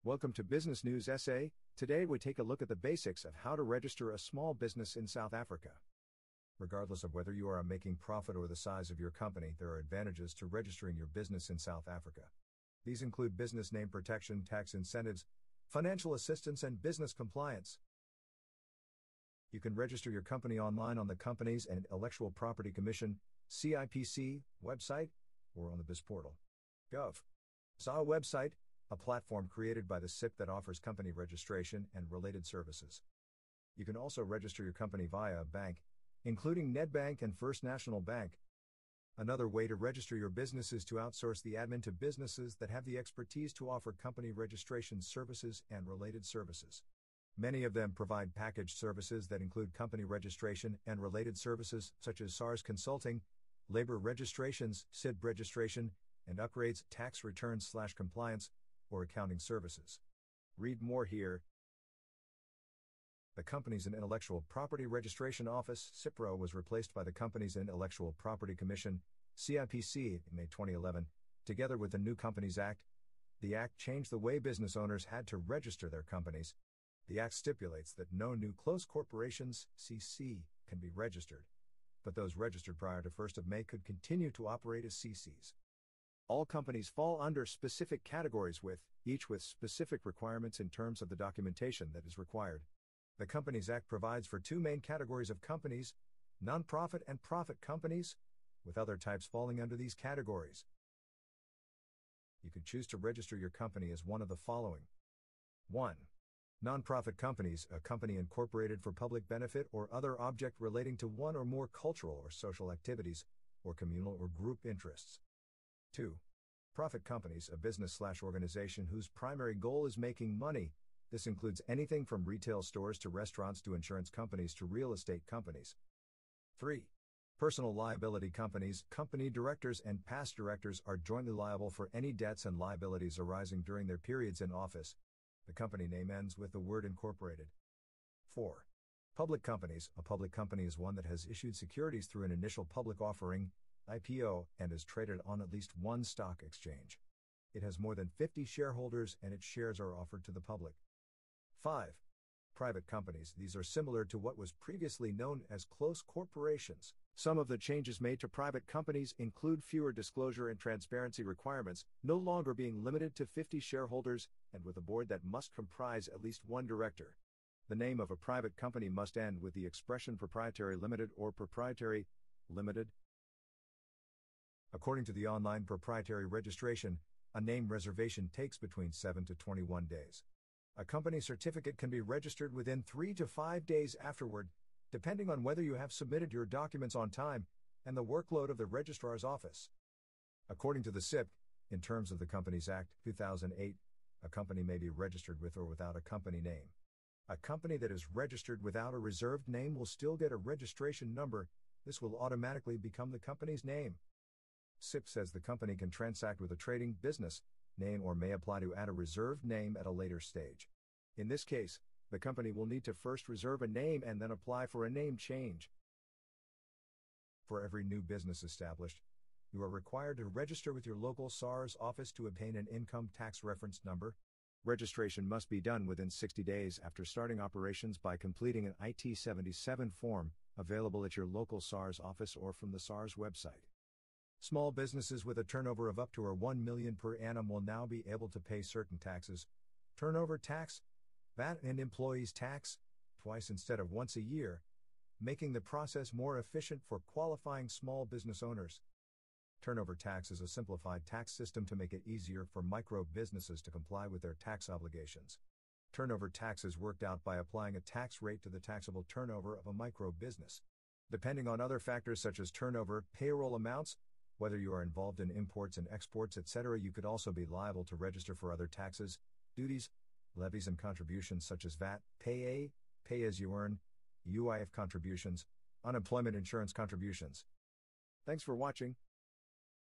Welcome to Business News Essay. Today we take a look at the basics of how to register a small business in South Africa. Regardless of whether you are making profit or the size of your company, there are advantages to registering your business in South Africa. These include business name protection, tax incentives, financial assistance, and business compliance. You can register your company online on the Companies and Intellectual Property Commission (CIPC) website or on the BizPortal.gov. SA website, a platform created by the CIP that offers company registration and related services. You can also register your company via a bank, including Nedbank and First National Bank. Another way to register your business is to outsource the admin to businesses that have the expertise to offer company registration services and related services. Many of them provide packaged services that include company registration and related services such as SARS consulting, labor registrations, SID registration, and upgrades, tax returns/compliance, or accounting services. Read more here. The Companies and Intellectual Property Registration Office (CIPRO) was replaced by the Companies and Intellectual Property Commission (CIPC) in May 2011, together with the new Companies Act. The Act changed the way business owners had to register their companies. The Act stipulates that no new close corporations (CC) can be registered, but those registered prior to 1st of May could continue to operate as CCs. All companies fall under specific categories each with specific requirements in terms of the documentation that is required. The Companies Act provides for two main categories of companies, non-profit and profit companies, with other types falling under these categories. You can choose to register your company as one of the following. 1. Non-profit companies, a company incorporated for public benefit or other object relating to one or more cultural or social activities, or communal or group interests. 2. Profit companies, a business/organization whose primary goal is making money. This includes anything from retail stores to restaurants to insurance companies to real estate companies. 3. Personal liability companies, company directors and past directors are jointly liable for any debts and liabilities arising during their periods in office. The company name ends with the word incorporated. 4. Public companies, a public company is one that has issued securities through an initial public offering, IPO, and is traded on at least one stock exchange. It has more than 50 shareholders and its shares are offered to the public. 5. Private companies, these are similar to what was previously known as close corporations. Some of the changes made to private companies include fewer disclosure and transparency requirements, no longer being limited to 50 shareholders, and with a board that must comprise at least one director. The name of a private company must end with the expression Proprietary Limited or Proprietary Limited. According to the online proprietary registration, a name reservation takes between 7 to 21 days. A company certificate can be registered within 3 to 5 days afterward, depending on whether you have submitted your documents on time and the workload of the registrar's office. According to the CIP, in terms of the Companies Act 2008, a company may be registered with or without a company name. A company that is registered without a reserved name will still get a registration number. This will automatically become the company's name. CIP says the company can transact with a trading business name or may apply to add a reserved name at a later stage. In this case, the company will need to first reserve a name and then apply for a name change. For every new business established, you are required to register with your local SARS office to obtain an income tax reference number. Registration must be done within 60 days after starting operations by completing an IT-77 form, available at your local SARS office or from the SARS website. Small businesses with a turnover of up to $1 million per annum will now be able to pay certain taxes, turnover tax, VAT and employees tax, twice instead of once a year, making the process more efficient for qualifying small business owners. Turnover tax is a simplified tax system to make it easier for micro businesses to comply with their tax obligations. Turnover tax is worked out by applying a tax rate to the taxable turnover of a micro business. Depending on other factors such as turnover, payroll amounts, whether you are involved in imports and exports, etc., you could also be liable to register for other taxes, duties, levies and contributions such as VAT, pay as you earn, UIF contributions, unemployment insurance contributions. Thanks for watching.